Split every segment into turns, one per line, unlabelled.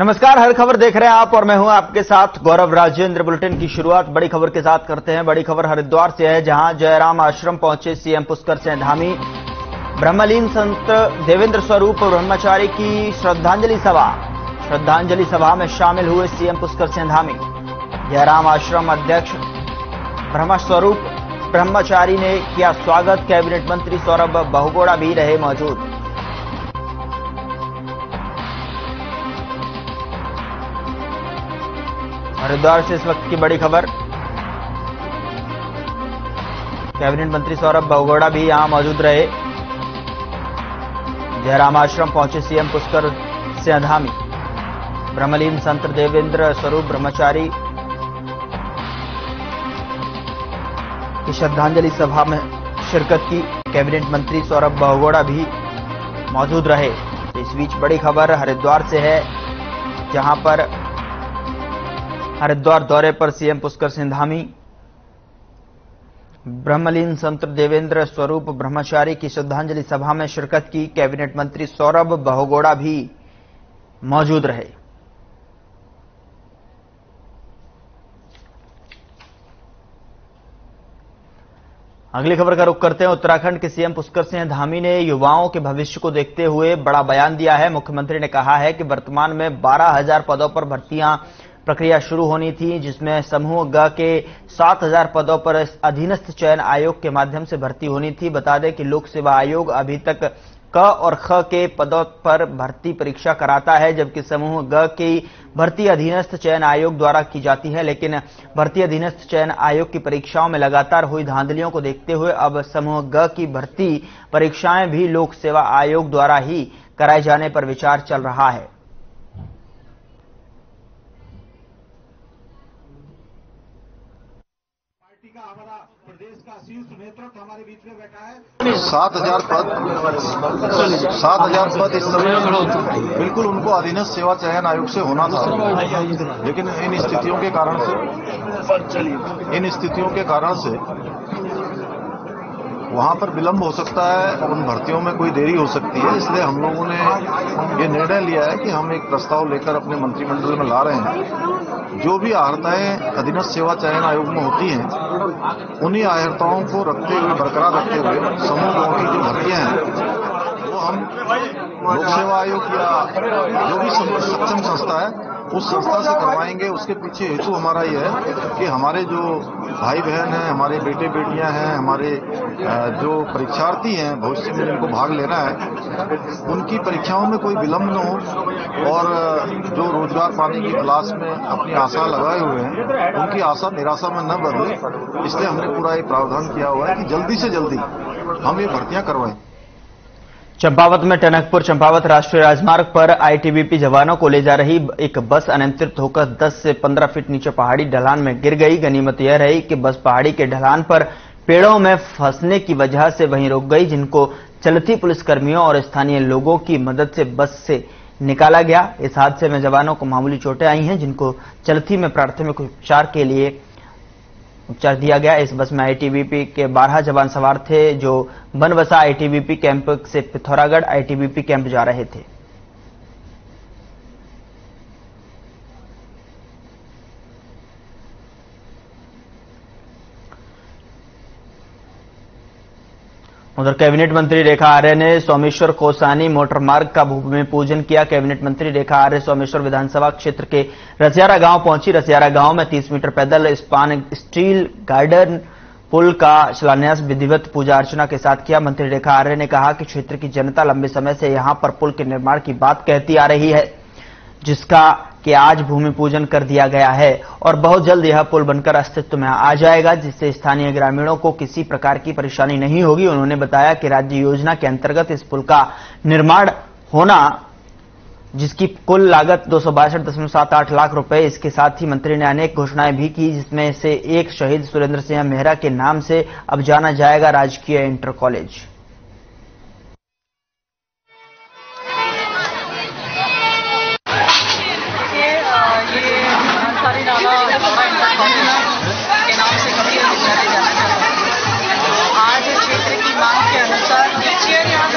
नमस्कार, हर खबर देख रहे हैं आप और मैं हूं आपके साथ गौरव राजेंद्र। बुलेटिन की शुरुआत बड़ी खबर के साथ करते हैं। बड़ी खबर हरिद्वार से है, जहां जयराम आश्रम पहुंचे सीएम पुष्कर सिंह धामी। ब्रह्मलीन संत देवेंद्र स्वरूप ब्रह्मचारी की श्रद्धांजलि सभा में शामिल हुए सीएम पुष्कर सिंह धामी। जयराम आश्रम अध्यक्ष ब्रह्मस्वरूप ब्रह्मचारी ने किया स्वागत। कैबिनेट मंत्री सौरभ बहुगुणा भी रहे मौजूद। हरिद्वार से इस वक्त की बड़ी खबर। कैबिनेट मंत्री सौरभ बहुगुणा भी यहां मौजूद रहे। जयराम आश्रम पहुंचे सीएम पुष्कर सिंह धामी। ब्रह्मलीन संत देवेंद्र स्वरूप ब्रह्मचारी की श्रद्धांजलि सभा में शिरकत की। कैबिनेट मंत्री सौरभ बहुगुणा भी मौजूद रहे। इस बीच बड़ी खबर हरिद्वार से है, जहां पर हरिद्वार दौरे पर सीएम पुष्कर सिंह धामी ब्रह्मलीन संत देवेंद्र स्वरूप ब्रह्मचारी की श्रद्धांजलि सभा में शिरकत की। कैबिनेट मंत्री सौरभ बहुगुणा भी मौजूद रहे। अगली खबर का रुख करते हैं। उत्तराखंड के सीएम पुष्कर सिंह धामी ने युवाओं के भविष्य को देखते हुए बड़ा बयान दिया है। मुख्यमंत्री ने कहा है कि वर्तमान में 12,000 पदों पर भर्तियां प्रक्रिया शुरू होनी थी, जिसमें समूह ग के 7,000 पदों पर अधीनस्थ चयन आयोग के माध्यम से भर्ती होनी थी। बता दें कि लोक सेवा आयोग अभी तक क और ख के पदों पर भर्ती परीक्षा कराता है, जबकि समूह ग की भर्ती अधीनस्थ चयन आयोग द्वारा की जाती है। लेकिन भर्ती अधीनस्थ चयन आयोग की परीक्षाओं में लगातार हुई धांधलियों को देखते हुए अब समूह ग की भर्ती परीक्षाएं भी लोक सेवा आयोग द्वारा ही कराए जाने पर विचार चल रहा है।
हमारा प्रदेश का शीर्ष नेतृत्व हमारे बीच में बैठा है।
7,000 पद इस समय बिल्कुल उनको अधीनस्थ सेवा चयन आयोग से होना था, लेकिन इन स्थितियों के कारण से वहां पर विलंब हो सकता है, उन भर्तियों में कोई देरी हो सकती है। इसलिए हम लोगों ने ये निर्णय लिया है कि हम एक प्रस्ताव लेकर अपने मंत्रिमंडल में ला रहे हैं। जो भी अहर्ताएं अधीनस्थ सेवा चयन आयोग में होती हैं, उन्हीं अहर्ताओं को बरकरार रखते हुए समूह लोगों की जो भर्तियां हैं वो हम लोक सेवा आयोग या जो भी सक्षम संस्था है उस संस्था से करवाएंगे। उसके पीछे हेतु हमारा ये है कि हमारे जो भाई बहन हैं, हमारे बेटे बेटियां हैं, हमारे जो परीक्षार्थी हैं भविष्य में जिनको भाग लेना है, उनकी परीक्षाओं में कोई विलंब न हो और जो रोजगार पाने की तलाश में अपनी आशा लगाए हुए हैं उनकी आशा निराशा में न बदले। इसलिए हमने पूरा एक प्रावधान किया हुआ है कि जल्दी से जल्दी हम ये भर्तियां करवाएं।
चंपावत में टनकपुर चंपावत राष्ट्रीय राजमार्ग पर आईटीबीपी जवानों को ले जा रही एक बस अनियंत्रित होकर 10 से 15 फीट नीचे पहाड़ी ढलान में गिर गई। गनीमत यह रही कि बस पहाड़ी के ढलान पर पेड़ों में फंसने की वजह से वहीं रुक गई, जिनको चलती पुलिसकर्मियों और स्थानीय लोगों की मदद से बस से निकाला गया। इस हादसे में जवानों को मामूली चोटें आई हैं, जिनको चलती में प्राथमिक उपचार के लिए उपचार दिया गया। इस बस में आईटीबीपी के 12 जवान सवार थे, जो बनबसा आईटीबीपी कैंप से पिथौरागढ़ आईटीबीपी कैंप जा रहे थे। उधर कैबिनेट मंत्री रेखा आर्य ने सोमेश्वर कोसानी मोटर मार्ग का भूमि पूजन किया। कैबिनेट मंत्री रेखा आर्य सोमेश्वर विधानसभा क्षेत्र के रसियारा गांव पहुंची। रसियारा गांव में 30 मीटर पैदल स्पान स्टील गार्डन पुल का शिलान्यास विधिवत पूजा अर्चना के साथ किया। मंत्री रेखा आर्य ने कहा कि क्षेत्र की जनता लंबे समय से यहां पर पुल के निर्माण की बात कहती आ रही है, जिसका कि आज भूमि पूजन कर दिया गया है और बहुत जल्द यह पुल बनकर अस्तित्व में आ जाएगा, जिससे स्थानीय ग्रामीणों को किसी प्रकार की परेशानी नहीं होगी। उन्होंने बताया कि राज्य योजना के अंतर्गत इस पुल का निर्माण होना, जिसकी कुल लागत 262.78 लाख रुपए। इसके साथ ही मंत्री ने अनेक घोषणाएं भी की, जिसमें से एक शहीद सुरेंद्र सिंह मेहरा के नाम से अब जाना जाएगा राजकीय इंटर कॉलेज।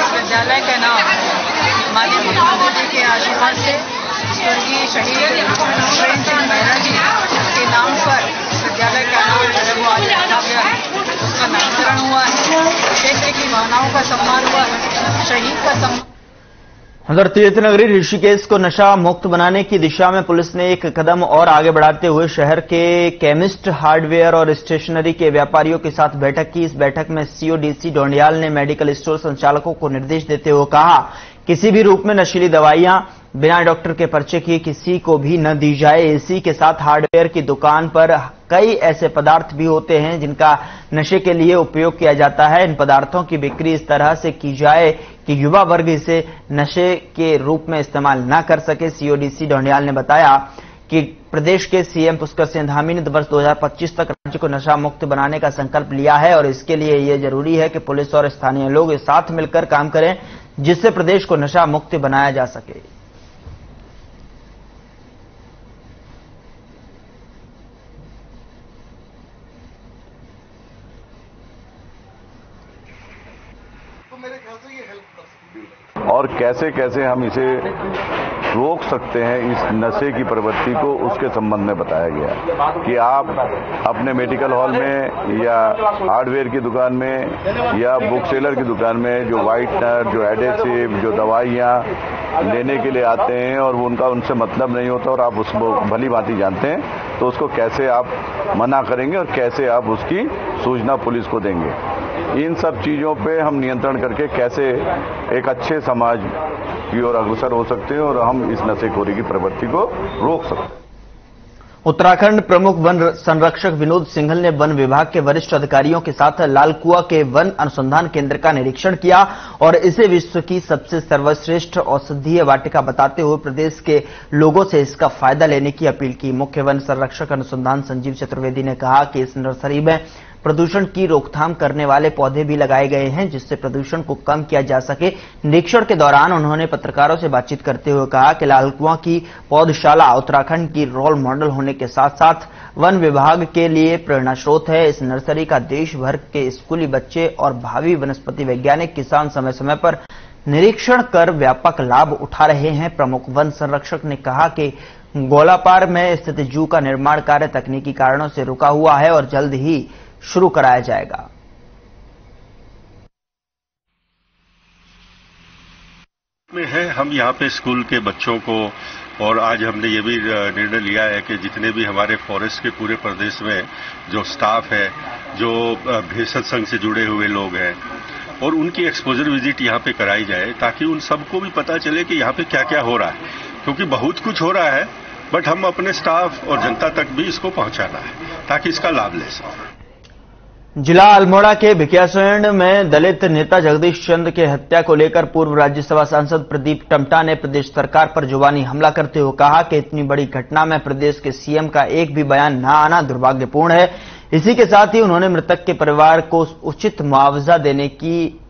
विद्यालय का नाम माननीय मुख्यमंत्री जी के आशीर्वाद से स्वर्गीय शहीद प्रेम सिंह मेहरा जी के नाम पर विद्यालय का नाम जो है वो आज रखा गया है। उसका नामकरण हुआ है, बेटे की भावनाओं का सम्मान हुआ है, शहीद का सम्मान।
उधर तीर्थनगरी ऋषिकेश को नशा मुक्त बनाने की दिशा में पुलिस ने एक कदम और आगे बढ़ाते हुए शहर के केमिस्ट, हार्डवेयर और स्टेशनरी के व्यापारियों के साथ बैठक की। इस बैठक में सीओ डीसी डोंडियाल ने मेडिकल स्टोर संचालकों को निर्देश देते हुए कहा, किसी भी रूप में नशीली दवाइयां बिना डॉक्टर के पर्चे किए किसी को भी न दी जाए। इसी के साथ हार्डवेयर की दुकान पर कई ऐसे पदार्थ भी होते हैं जिनका नशे के लिए उपयोग किया जाता है। इन पदार्थों की बिक्री इस तरह से की जाए कि युवा वर्ग इसे नशे के रूप में इस्तेमाल न कर सके। सीओडीसी डोंडियाल ने बताया कि प्रदेश के सीएम पुष्कर सिंह धामी ने वर्ष 2025 तक राज्य को नशा मुक्त बनाने का संकल्प लिया है और इसके लिए यह जरूरी है कि पुलिस और स्थानीय लोग साथ मिलकर काम करें, जिससे प्रदेश को नशा मुक्त बनाया जा सके।
और कैसे कैसे हम इसे रोक सकते हैं, इस नशे की प्रवृत्ति को, उसके संबंध में बताया गया कि आप अपने मेडिकल हॉल में या हार्डवेयर की दुकान में या बुक सेलर की दुकान में जो व्हाइटनर, जो एडेसिव, जो दवाइयाँ लेने के लिए आते हैं और उनका उनसे मतलब नहीं होता और आप उसको भली भांति जानते हैं, तो उसको कैसे आप मना करेंगे और कैसे आप उसकी सूचना पुलिस को देंगे। इन सब चीजों पे हम नियंत्रण करके कैसे एक अच्छे समाज की ओर अग्रसर हो सकते हैं और हम इस नशेखोरी की प्रवृत्ति को रोक सकते हैं।
उत्तराखंड प्रमुख वन संरक्षक विनोद सिंघल ने वन विभाग के वरिष्ठ अधिकारियों के साथ लालकुआ के वन अनुसंधान केंद्र का निरीक्षण किया और इसे विश्व की सबसे सर्वश्रेष्ठ औषधीय वाटिका बताते हुए प्रदेश के लोगों से इसका फायदा लेने की अपील की। मुख्य वन संरक्षक अनुसंधान संजीव चतुर्वेदी ने कहा कि इस नर्सरी में प्रदूषण की रोकथाम करने वाले पौधे भी लगाए गए हैं, जिससे प्रदूषण को कम किया जा सके। निरीक्षण के दौरान उन्होंने पत्रकारों से बातचीत करते हुए कहा कि लालकुआं की पौधशाला उत्तराखंड की रोल मॉडल होने के साथ साथ वन विभाग के लिए प्रेरणा स्रोत है। इस नर्सरी का देश भर के स्कूली बच्चे और भावी वनस्पति वैज्ञानिक किसान समय समय पर निरीक्षण कर व्यापक लाभ उठा रहे हैं। प्रमुख वन संरक्षक ने कहा कि गोलापार में स्थित जू का निर्माण कार्य तकनीकी कारणों से रुका हुआ है और जल्द ही शुरू कराया जाएगा।
में है हम यहाँ पे स्कूल के बच्चों को, और आज हमने ये भी निर्णय लिया है कि जितने भी हमारे फॉरेस्ट के पूरे प्रदेश में जो स्टाफ है, जो भेषज संघ से जुड़े हुए लोग हैं, और उनकी एक्सपोजर विजिट यहाँ पे कराई जाए ताकि उन सबको भी पता चले कि यहाँ पे क्या क्या हो रहा है, क्योंकि बहुत कुछ हो रहा है बट हम अपने स्टाफ और जनता तक भी इसको पहुंचाना है ताकि इसका लाभ ले सकें।
जिला अल्मोड़ा के भिकियासैंण में दलित नेता जगदीश चंद्र के हत्या को लेकर पूर्व राज्यसभा सांसद प्रदीप टम्टा ने प्रदेश सरकार पर जुबानी हमला करते हुए कहा कि इतनी बड़ी घटना में प्रदेश के सीएम का एक भी बयान न आना दुर्भाग्यपूर्ण है। इसी के साथ ही उन्होंने मृतक के परिवार को उचित मुआवजा देने की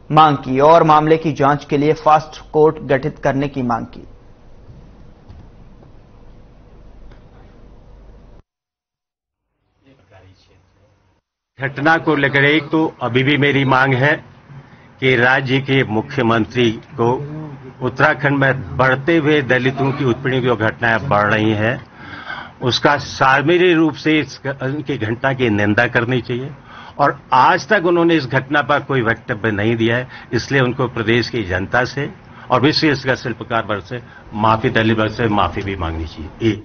मांग की और मामले की जांच के लिए फास्ट कोर्ट गठित करने की मांग की।
घटना को लेकर एक तो अभी भी मेरी मांग है कि राज्य के मुख्यमंत्री को उत्तराखंड में बढ़ते हुए दलितों की उत्पीड़न की घटनाएं बढ़ रही हैं, उसका सामूहिक रूप से इनकी घटना की निंदा करनी चाहिए और आज तक उन्होंने इस घटना पर कोई वक्तव्य नहीं दिया है, इसलिए उनको प्रदेश की जनता से और विशेष इसका शिल्पकार वर्ग से माफी, दलित वर्ग से माफी भी मांगनी चाहिए।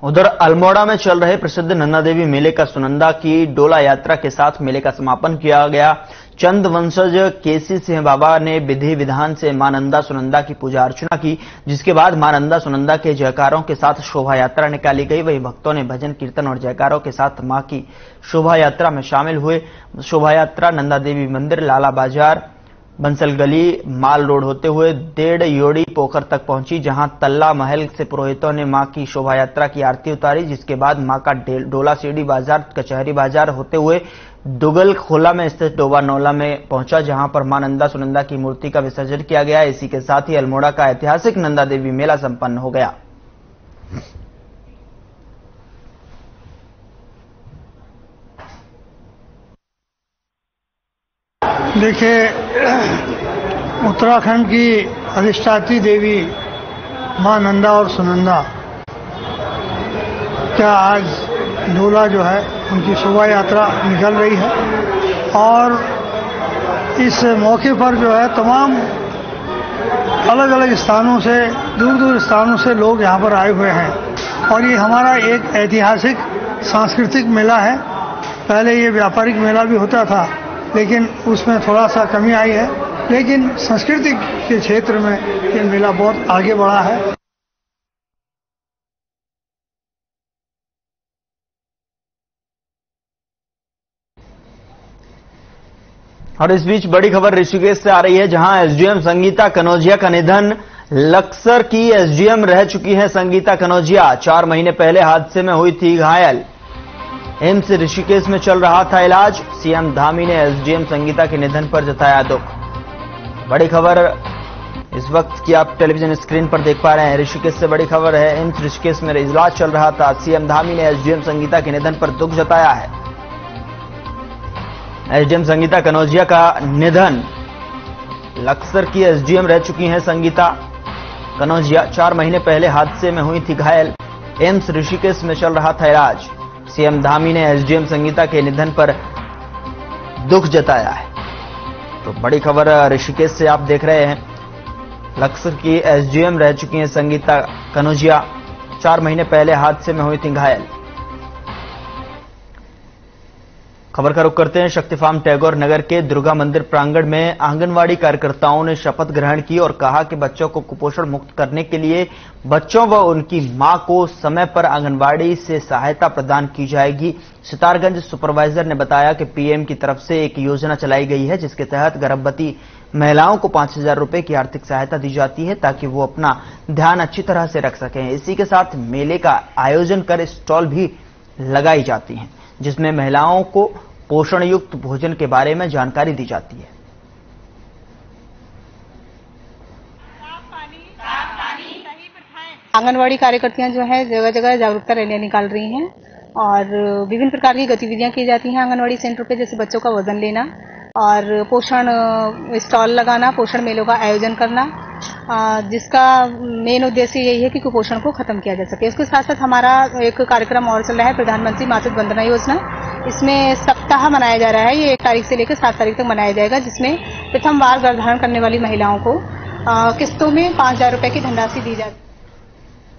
उधर अल्मोड़ा में चल रहे प्रसिद्ध नंदा देवी मेले का सुनंदा की डोला यात्रा के साथ मेले का समापन किया गया। चंद वंशज केसी सिंह बाबा ने विधि विधान से मां नंदा सुनंदा की पूजा अर्चना की, जिसके बाद मां नंदा सुनंदा के जयकारों के साथ शोभा यात्रा निकाली गई। वहीं भक्तों ने भजन कीर्तन और जयकारों के साथ मां की शोभा यात्रा में शामिल हुए। शोभा यात्रा नंदा देवी मंदिर, लाला बाजार, बंसल गली, माल रोड होते हुए डेढ़ योड़ी पोखर तक पहुंची, जहां तल्ला महल से पुरोहितों ने मां की शोभा यात्रा की आरती उतारी, जिसके बाद मां का डोला सीढ़ी बाजार, कचहरी बाजार होते हुए दुगल खोला में स्थित डोबा नौला में पहुंचा, जहां पर मां नंदा सुनंदा की मूर्ति का विसर्जन किया गया। इसी के साथ ही अल्मोड़ा का ऐतिहासिक नंदा देवी मेला संपन्न हो गया।
देखिए, उत्तराखंड की अधिष्ठात्री देवी मां नंदा और सुनंदा का आज डोला जो है उनकी शोभा यात्रा निकल रही है और इस मौके पर जो है तमाम अलग अलग स्थानों से, दूर दूर स्थानों से लोग यहाँ पर आए हुए हैं और ये हमारा एक ऐतिहासिक सांस्कृतिक मेला है। पहले ये व्यापारिक मेला भी होता था लेकिन उसमें थोड़ा सा कमी आई है, लेकिन संस्कृति के क्षेत्र में ये मेला बहुत आगे बढ़ा है।
और इस बीच बड़ी खबर ऋषिकेश से आ रही है, जहां एसडीएम संगीता कनौजिया का निधन। लक्सर की एसडीएम रह चुकी हैं संगीता कनौजिया। 4 महीने पहले हादसे में हुई थी घायल। एम्स ऋषिकेश में चल रहा था इलाज। सीएम धामी ने एसडीएम संगीता के निधन पर जताया दुख। बड़ी खबर इस वक्त की आप टेलीविजन स्क्रीन पर देख पा रहे हैं। ऋषिकेश से बड़ी खबर है, एम्स ऋषिकेश में इलाज चल रहा था। सीएम धामी ने एसडीएम संगीता के निधन पर दुख जताया है। एसडीएम संगीता कनौजिया का निधन। लक्सर की एसडीएम रह चुकी हैं संगीता कनौजिया। 4 महीने पहले हादसे में हुई थी घायल। एम्स ऋषिकेश में चल रहा था इलाज। सीएम धामी ने एसडीएम संगीता के निधन पर दुख जताया है। तो बड़ी खबर ऋषिकेश से आप देख रहे हैं। लक्सर की एसडीएम रह चुकी हैं संगीता कनौजिया। 4 महीने पहले हादसे में हुई थी घायल। खबर का रुख करते हैं शक्ति फार्म टैगोर नगर के दुर्गा मंदिर प्रांगण में आंगनवाड़ी कार्यकर्ताओं ने शपथ ग्रहण की और कहा कि बच्चों को कुपोषण मुक्त करने के लिए बच्चों व उनकी मां को समय पर आंगनवाड़ी से सहायता प्रदान की जाएगी। सितारगंज सुपरवाइजर ने बताया कि पीएम की तरफ से एक योजना चलाई गई है, जिसके तहत गर्भवती महिलाओं को 5,000 रुपए की आर्थिक सहायता दी जाती है ताकि वो अपना ध्यान अच्छी तरह से रख सकें। इसी के साथ मेले का आयोजन कर स्टॉल भी लगाई जाती हैं, जिसमें महिलाओं को पोषण युक्त भोजन के बारे में जानकारी दी जाती है।
आंगनवाड़ी कार्यकर्तियां जो है जगह जगह जागरूकता रैलियां निकाल रही हैं और विभिन्न प्रकार की गतिविधियां की जाती हैं आंगनवाड़ी सेंटर पे, जैसे बच्चों का वजन लेना और पोषण स्टॉल लगाना, पोषण मेलों का आयोजन करना, जिसका मेन उद्देश्य यही है कि कुपोषण को खत्म किया जा सके। इसके साथ साथ हमारा एक कार्यक्रम और चल रहा है, प्रधानमंत्री मातृ वंदना योजना। इसमें सप्ताह मनाया जा रहा है। ये 1 तारीख से लेकर 7 तारीख तक मनाया जाएगा, जिसमें प्रथम बार गर्भधारण करने वाली महिलाओं को किस्तों में 5,000 रुपए की धनराशि दी जाती है।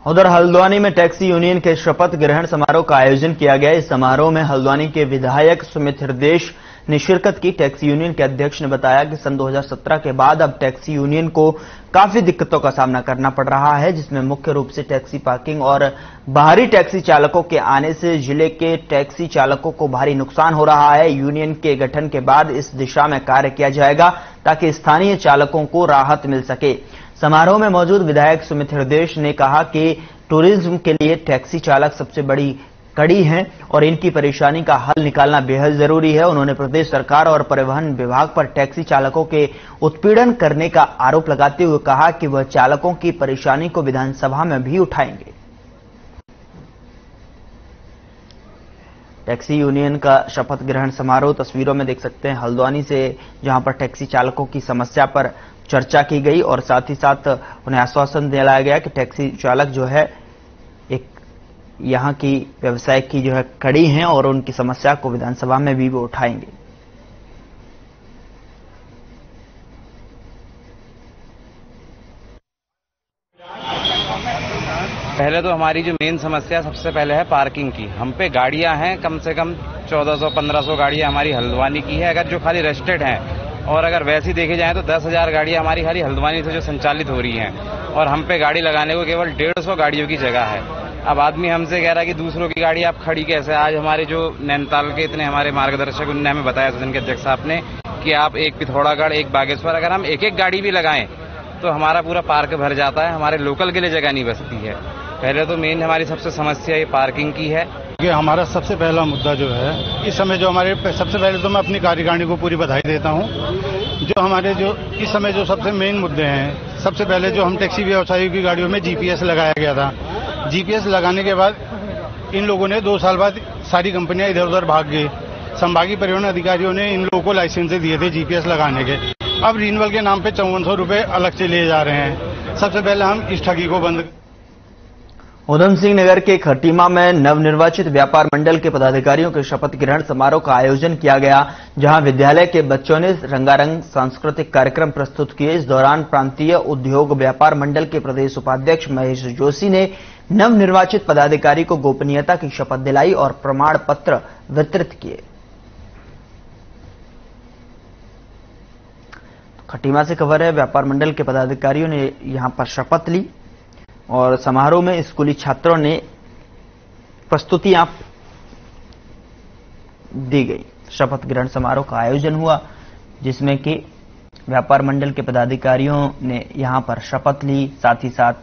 उधर हल्द्वानी में टैक्सी यूनियन के शपथ ग्रहण समारोह का आयोजन किया गया। इस समारोह में हल्द्वानी के विधायक सुमित हृदेश ने शिरकत की। टैक्सी यूनियन के अध्यक्ष ने बताया कि सन 2017 के बाद अब टैक्सी यूनियन को काफी दिक्कतों का सामना करना पड़ रहा है, जिसमें मुख्य रूप से टैक्सी पार्किंग और बाहरी टैक्सी चालकों के आने से जिले के टैक्सी चालकों को भारी नुकसान हो रहा है। यूनियन के गठन के बाद इस दिशा में कार्य किया जाएगा ताकि स्थानीय चालकों को राहत मिल सके। समारोह में मौजूद विधायक सुमित हृदेश ने कहा कि टूरिज्म के लिए टैक्सी चालक सबसे बड़ी कड़ी हैं और इनकी परेशानी का हल निकालना बेहद जरूरी है। उन्होंने प्रदेश सरकार और परिवहन विभाग पर टैक्सी चालकों के उत्पीड़न करने का आरोप लगाते हुए कहा कि वह चालकों की परेशानी को विधानसभा में भी उठाएंगे। टैक्सी यूनियन का शपथ ग्रहण समारोह तस्वीरों में देख सकते हैं हल्द्वानी से, जहां पर टैक्सी चालकों की समस्या पर चर्चा की गई और साथ ही साथ उन्हें आश्वासन दिलाया गया कि टैक्सी चालक जो है एक यहां की व्यवसाय की जो है कड़ी हैं और उनकी समस्या को विधानसभा में भी वो उठाएंगे।
पहले तो हमारी जो मेन समस्या सबसे पहले है पार्किंग की। हम पे गाड़ियां हैं, कम से कम 1400-1500 गाड़ियां हमारी हल्द्वानी की है, अगर जो खाली रजिस्टर्ड हैं, और अगर वैसे ही देखे जाए तो 10,000 गाड़ियां हमारी खाली हल्द्वानी से जो संचालित हो रही हैं और हम पे गाड़ी लगाने को केवल 150 गाड़ियों की जगह है। अब आदमी हमसे कह रहा है कि दूसरों की गाड़ी आप खड़ी कैसे। आज हमारे जो नैनीताल के इतने हमारे मार्गदर्शक, उनने हमें बताया सदन के अध्यक्ष साहब ने कि आप एक पिथौरागढ़, एक बागेश्वर, अगर हम एक एक गाड़ी भी लगाएं तो हमारा पूरा पार्क भर जाता है, हमारे लोकल के लिए जगह नहीं बचती है। पहले तो मेन हमारी सबसे समस्या ये पार्किंग की है।
ये हमारा सबसे पहला मुद्दा जो है इस समय जो हमारे सबसे पहले तो मैं अपनी कार्यकारिणी को पूरी बधाई देता हूँ। जो हमारे जो इस समय जो सबसे मेन मुद्दे हैं, सबसे पहले जो हम टैक्सी व्यवसायियों की गाड़ियों में जीपीएस लगाया गया था। जीपीएस लगाने के बाद इन लोगों ने 2 साल बाद सारी कंपनियां इधर उधर भाग गई। संभागीय परिवहन अधिकारियों ने इन लोगों को लाइसेंस दिए थे जीपीएस लगाने के। अब रिन्यूअल के नाम पे 5400 रुपए अलग से लिए जा रहे हैं। सबसे पहले हम इस ठगी को बंद।
उधम सिंह नगर के खटीमा में नवनिर्वाचित व्यापार मंडल के पदाधिकारियों के शपथ ग्रहण समारोह का आयोजन किया गया, जहां विद्यालय के बच्चों ने रंगारंग सांस्कृतिक कार्यक्रम प्रस्तुत किए। इस दौरान प्रांतीय उद्योग व्यापार मंडल के प्रदेश उपाध्यक्ष महेश जोशी ने नवनिर्वाचित पदाधिकारी को गोपनीयता की शपथ दिलाई और प्रमाण पत्र वितरित किए। खटीमा से खबर है, व्यापार मंडल के पदाधिकारियों ने यहां पर शपथ ली और समारोह में स्कूली छात्रों ने प्रस्तुतियां दी गई। शपथ ग्रहण समारोह का आयोजन हुआ, जिसमें कि व्यापार मंडल के पदाधिकारियों ने यहां पर शपथ ली। साथ ही साथ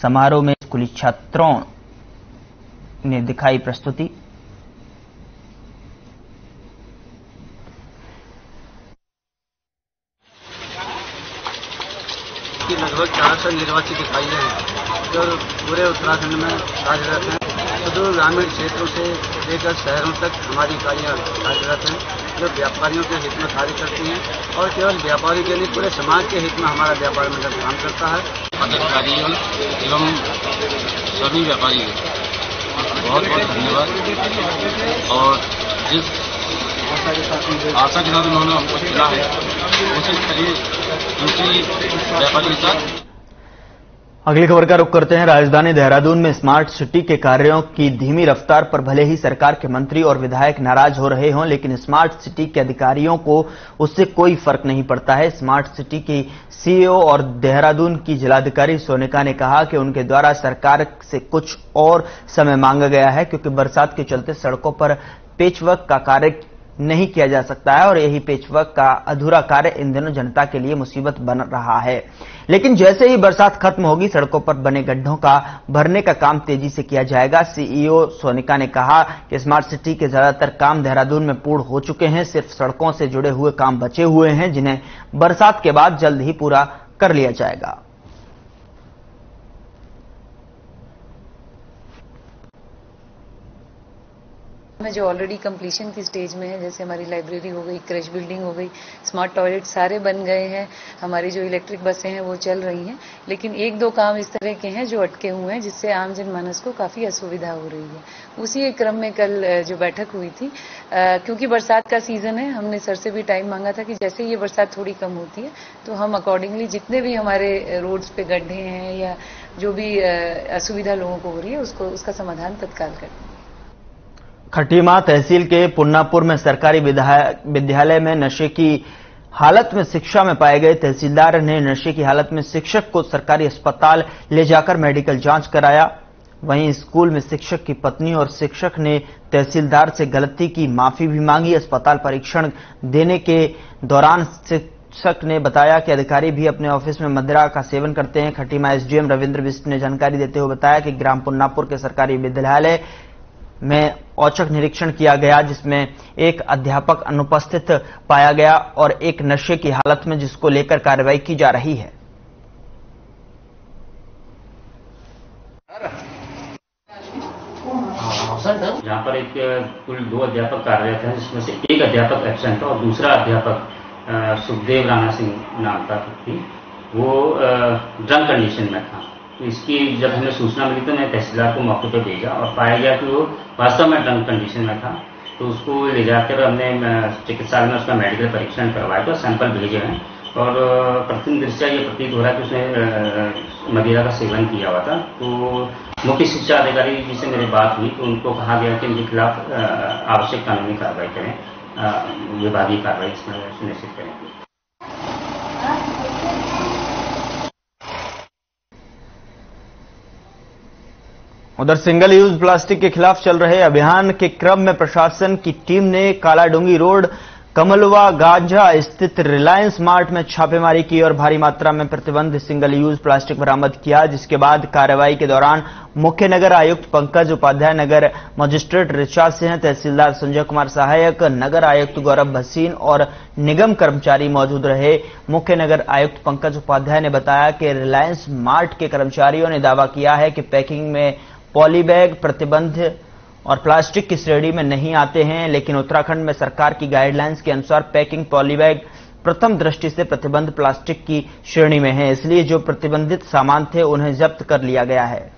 समारोह में स्कूली छात्रों ने दिखाई प्रस्तुति।
लगभग 400 निर्वाचित इकाइयाँ हैं जो पूरे उत्तराखंड में कार्यरत हैं। सुदूर ग्रामीण क्षेत्रों से लेकर शहरों तक हमारी इकाइयाँ कार्यरत हैं, जो व्यापारियों के हित में कार्य करती हैं और केवल व्यापारी के नहीं पूरे समाज के हित में हमारा व्यापार मंडल काम करता है।
पदाधिकारियों एवं सभी व्यापारियों बहुत बहुत धन्यवाद। और जिस आशा के साथ उन्होंने हमको चुना है उसी करिए दूसरी व्यापारी के साथ।
अगली खबर का रुख करते हैं। राजधानी देहरादून में स्मार्ट सिटी के कार्यों की धीमी रफ्तार पर भले ही सरकार के मंत्री और विधायक नाराज हो रहे हों, लेकिन स्मार्ट सिटी के अधिकारियों को उससे कोई फर्क नहीं पड़ता है। स्मार्ट सिटी की सीईओ और देहरादून की जिलाधिकारी सोनिका ने कहा कि उनके द्वारा सरकार से कुछ और समय मांगा गया है, क्योंकि बरसात के चलते सड़कों पर पेचवर्क का कार्य नहीं किया जा सकता है और यही पेचवर्क का अधूरा कार्य इन दिनों जनता के लिए मुसीबत बन रहा है। लेकिन जैसे ही बरसात खत्म होगी, सड़कों पर बने गड्ढों का भरने का काम तेजी से किया जाएगा। सीईओ सोनिका ने कहा कि स्मार्ट सिटी के ज्यादातर काम देहरादून में पूर्ण हो चुके हैं, सिर्फ सड़कों से जुड़े हुए काम बचे हुए हैं, जिन्हें बरसात के बाद जल्द ही पूरा कर लिया जाएगा।
में जो ऑलरेडी कंप्लीशन की स्टेज में है, जैसे हमारी लाइब्रेरी हो गई, क्रश बिल्डिंग हो गई, स्मार्ट टॉयलेट सारे बन गए हैं, हमारी जो इलेक्ट्रिक बसें हैं वो चल रही हैं। लेकिन एक दो काम इस तरह के हैं जो अटके हुए हैं, जिससे आम जनमानस को काफ़ी असुविधा हो रही है। उसी एक क्रम में कल जो बैठक हुई थी, क्योंकि बरसात का सीज़न है, हमने सर से भी टाइम मांगा था कि जैसे ये बरसात थोड़ी कम होती है तो हम अकॉर्डिंगली जितने भी हमारे रोड्स पे गड्ढे हैं या जो भी असुविधा लोगों को हो रही है उसका समाधान तत्काल करें।
खटीमा तहसील के पुन्नापुर में सरकारी विद्यालय में नशे की हालत में शिक्षा में पाए गए तहसीलदार ने नशे की हालत में शिक्षक को सरकारी अस्पताल ले जाकर मेडिकल जांच कराया। वहीं स्कूल में शिक्षक की पत्नी और शिक्षक ने तहसीलदार से गलती की माफी भी मांगी। अस्पताल परीक्षण देने के दौरान शिक्षक ने बताया कि अधिकारी भी अपने ऑफिस में मदिरा का सेवन करते हैं। खटीमा एसडीएम रविंद्र बिष्ट ने जानकारी देते हुए बताया कि ग्राम पुन्नापुर के सरकारी विद्यालय में औचक निरीक्षण किया गया, जिसमें एक अध्यापक अनुपस्थित पाया गया और एक नशे की हालत में, जिसको लेकर कार्रवाई की जा रही है।
जहां पर एक कुल 2 अध्यापक कार्यरत हैं, जिसमें से एक अध्यापक एब्सेंट था और दूसरा अध्यापक सुखदेव राणा सिंह नाम का व्यक्ति, वो ड्रंक कंडीशन में था। तो इसकी जब हमें सूचना मिली तो मैं तहसीलदार को मौके पर भेजा और पाया गया कि वो वास्तव में ड्रंक कंडीशन में था। तो उसको ले जाकर हमने चिकित्सालय में उसका मेडिकल परीक्षण करवाया, तो सैंपल भेजे हैं और प्रथम दृष्टया ये प्रतीत हो रहा है कि उसने मदिरा का सेवन किया हुआ था। तो मुख्य शिक्षा अधिकारी जी से मेरी बात हुई तो उनको कहा गया कि इनके खिलाफ आवश्यक कानूनी कार्रवाई करें, विभागीय कार्रवाई इसमें सुनिश्चित करें।
उधर सिंगल यूज प्लास्टिक के खिलाफ चल रहे अभियान के क्रम में प्रशासन की टीम ने कालाडूंगी रोड कमलवा गांजा स्थित रिलायंस मार्ट में छापेमारी की और भारी मात्रा में प्रतिबंधित सिंगल यूज प्लास्टिक बरामद किया, जिसके बाद कार्रवाई के दौरान मुख्य नगर आयुक्त पंकज उपाध्याय, नगर मजिस्ट्रेट ऋचा सिंह, तहसीलदार संजय कुमार सहायक, नगर आयुक्त गौरव भसीन और निगम कर्मचारी मौजूद रहे। मुख्य नगर आयुक्त पंकज उपाध्याय ने बताया कि रिलायंस मार्ट के कर्मचारियों ने दावा किया है कि पैकिंग में पॉलीबैग प्रतिबंध और प्लास्टिक की श्रेणी में नहीं आते हैं, लेकिन उत्तराखंड में सरकार की गाइडलाइंस के अनुसार पैकिंग पॉलीबैग प्रथम दृष्टि से प्रतिबंध प्लास्टिक की श्रेणी में है, इसलिए जो प्रतिबंधित सामान थे उन्हें जब्त कर लिया गया है।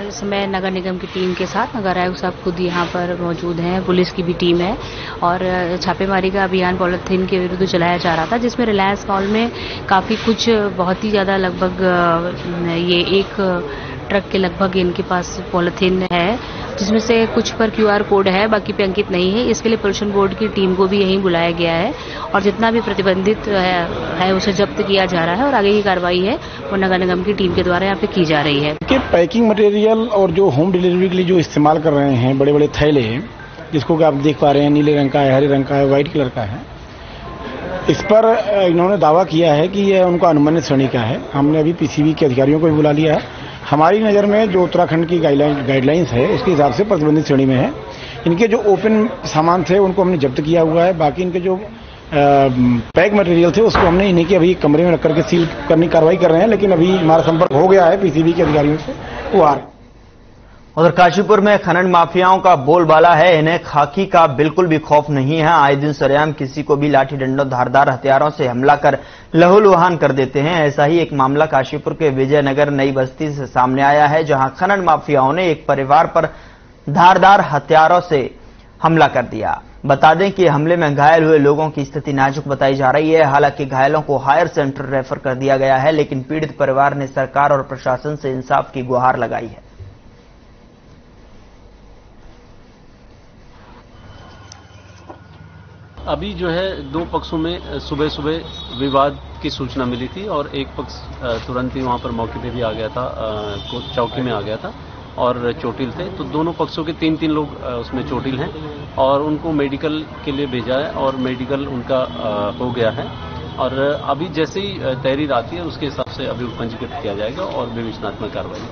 इस समय नगर निगम की टीम के साथ नगर आयुक्त साहब खुद यहाँ पर मौजूद हैं, पुलिस की भी टीम है और छापेमारी का अभियान पॉलीथीन के विरुद्ध चलाया जा रहा था, जिसमें रिलायंस मॉल में काफी कुछ बहुत ही ज्यादा लगभग ये एक ट्रक के लगभग इनके पास पॉलीथीन है, जिसमें से कुछ पर QR कोड है, बाकी पे अंकित नहीं है। इसके लिए पोल्यूशन बोर्ड की टीम को भी यहीं बुलाया गया है और जितना भी प्रतिबंधित है उसे जब्त किया जा रहा है और आगे की कार्रवाई है वो नगर निगम की टीम के द्वारा यहाँ पे की जा रही है।
कि पैकिंग मटेरियल और जो होम डिलीवरी के लिए जो इस्तेमाल कर रहे हैं बड़े बड़े थैले, जिसको कि आप देख पा रहे हैं नीले रंग का है, हरे रंग का है, व्हाइट कलर का है, इस पर इन्होंने दावा किया है कि यह उनको अनुमानित श्रेणी का है। हमने अभी PCB के अधिकारियों को भी बुला लिया है। हमारी नज़र में जो उत्तराखंड की गाइडलाइंस है उसके हिसाब से प्रतिबंधित श्रेणी में है। इनके जो ओपन सामान थे उनको हमने जब्त किया हुआ है। बाकी इनके जो पैक मटेरियल थे उसको हमने इन्हीं के अभी कमरे में रख करके सील करने की कार्रवाई कर रहे हैं, लेकिन अभी हमारा संपर्क हो गया है PCB के अधिकारियों से, वो आ रहे हैं।
उधर काशीपुर में खनन माफियाओं का बोलबाला है, इन्हें खाकी का बिल्कुल भी खौफ नहीं है। आए दिन सरेआम किसी को भी लाठी डंडों धारदार हथियारों से हमला कर लहूलुहान कर देते हैं। ऐसा ही एक मामला काशीपुर के विजयनगर नई बस्ती से सामने आया है, जहां खनन माफियाओं ने एक परिवार पर धारदार हथियारों से हमला कर दिया। बता दें कि हमले में घायल हुए लोगों की स्थिति नाजुक बताई जा रही है। हालांकि घायलों को हायर सेंटर रेफर कर दिया गया है, लेकिन पीड़ित परिवार ने सरकार और प्रशासन से इंसाफ की गुहार लगाई है।
अभी जो है दो पक्षों में सुबह सुबह विवाद की सूचना मिली थी और एक पक्ष तुरंत ही वहां पर मौके पे भी आ गया था, चौकी में आ गया था और चोटिल थे। तो दोनों पक्षों के तीन लोग उसमें चोटिल हैं और उनको मेडिकल के लिए भेजा है और मेडिकल उनका हो गया है और अभी जैसे ही तहरीर आती है उसके हिसाब से अभी पंजीकृत किया जाएगा और विवेचनात्मक कार्रवाई।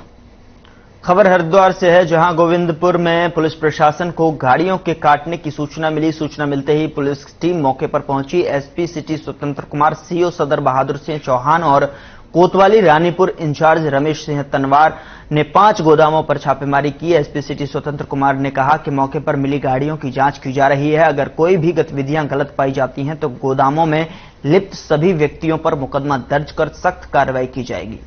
खबर हरिद्वार से है, जहां गोविंदपुर में पुलिस प्रशासन को गाड़ियों के काटने की सूचना मिली। सूचना मिलते ही पुलिस टीम मौके पर पहुंची। SP सिटी स्वतंत्र कुमार, CO सदर बहादुर सिंह चौहान और कोतवाली रानीपुर इंचार्ज रमेश सिंह तनवार ने 5 गोदामों पर छापेमारी की। SP सिटी स्वतंत्र कुमार ने कहा कि मौके पर मिली गाड़ियों की जांच की जा रही है। अगर कोई भी गतिविधियां गलत पाई जाती हैं तो गोदामों में लिप्त सभी व्यक्तियों पर मुकदमा दर्ज कर सख्त कार्रवाई की जाएगी।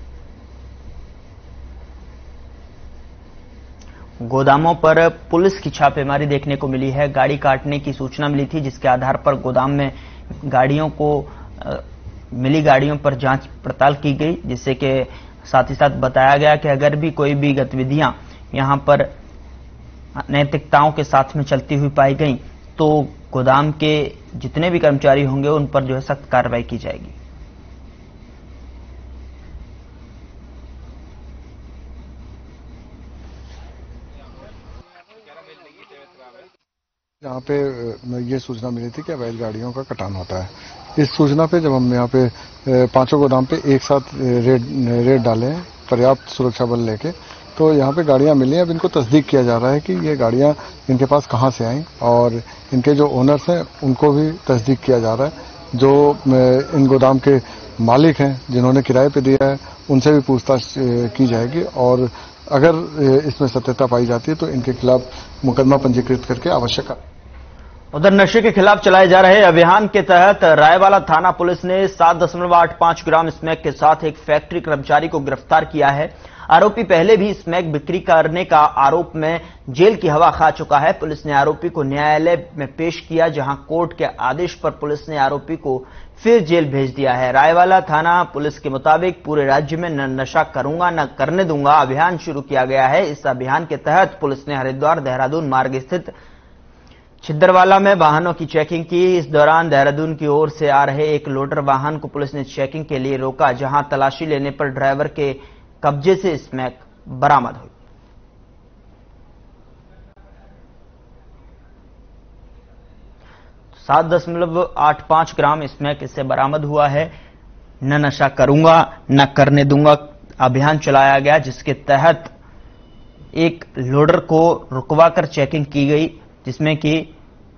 गोदामों पर पुलिस की छापेमारी देखने को मिली है। गाड़ी काटने की सूचना मिली थी, जिसके आधार पर गोदाम में गाड़ियों को मिली गाड़ियों पर जांच पड़ताल की गई, जिससे कि साथ ही साथ बताया गया कि अगर भी कोई भी गतिविधियां यहां पर नैतिकताओं के साथ में चलती हुई पाई गई तो गोदाम के जितने भी कर्मचारी होंगे उन पर जो है सख्त कार्रवाई की जाएगी।
यहाँ पे ये सूचना मिली थी कि अवैध गाड़ियों का कटान होता है। इस सूचना पे जब हम यहाँ पे 5 गोदाम पे एक साथ रेड डाले हैं पर्याप्त सुरक्षा बल लेके, तो यहाँ पे गाड़ियाँ मिली। अब इनको तस्दीक किया जा रहा है कि ये गाड़ियाँ इनके पास कहाँ से आई और इनके जो ओनर्स हैं उनको भी तस्दीक किया जा रहा है। जो इन गोदाम के मालिक हैं जिन्होंने किराए पे दिया है उनसे भी पूछताछ की जाएगी और अगर इसमें सत्यता पाई जाती है तो इनके खिलाफ मुकदमा पंजीकृत करके आवश्यक।
उधर नशे के खिलाफ चलाए जा रहे अभियान के तहत रायवाला थाना पुलिस ने 7.85 ग्राम स्मैक के साथ एक फैक्ट्री कर्मचारी को गिरफ्तार किया है। आरोपी पहले भी स्मैक बिक्री करने का आरोप में जेल की हवा खा चुका है। पुलिस ने आरोपी को न्यायालय में पेश किया, जहां कोर्ट के आदेश पर पुलिस ने आरोपी को फिर जेल भेज दिया है। रायवाला थाना पुलिस के मुताबिक पूरे राज्य में न नशा करूंगा न करने दूंगा अभियान शुरू किया गया है। इस अभियान के तहत पुलिस ने हरिद्वार देहरादून मार्ग स्थित छिद्दरवाला में वाहनों की चेकिंग की। इस दौरान देहरादून की ओर से आ रहे एक लोडर वाहन को पुलिस ने चेकिंग के लिए रोका, जहां तलाशी लेने पर ड्राइवर के कब्जे से स्मैक बरामद हुई। तो 7.85 ग्राम स्मैक इससे बरामद हुआ है। न नशा करूंगा न करने दूंगा अभियान चलाया गया, जिसके तहत एक लोडर को रुकवाकर चेकिंग की गई, जिसमें कि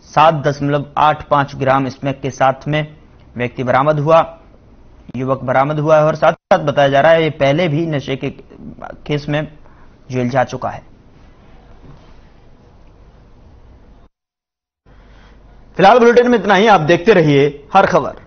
7.85 ग्राम स्मैक के साथ में व्यक्ति बरामद हुआ, युवक बरामद हुआ है। और साथ साथ बताया जा रहा है ये पहले भी नशे के केस में जेल जा चुका है। फिलहाल बुलेटिन में इतना ही। आप देखते रहिए हर खबर।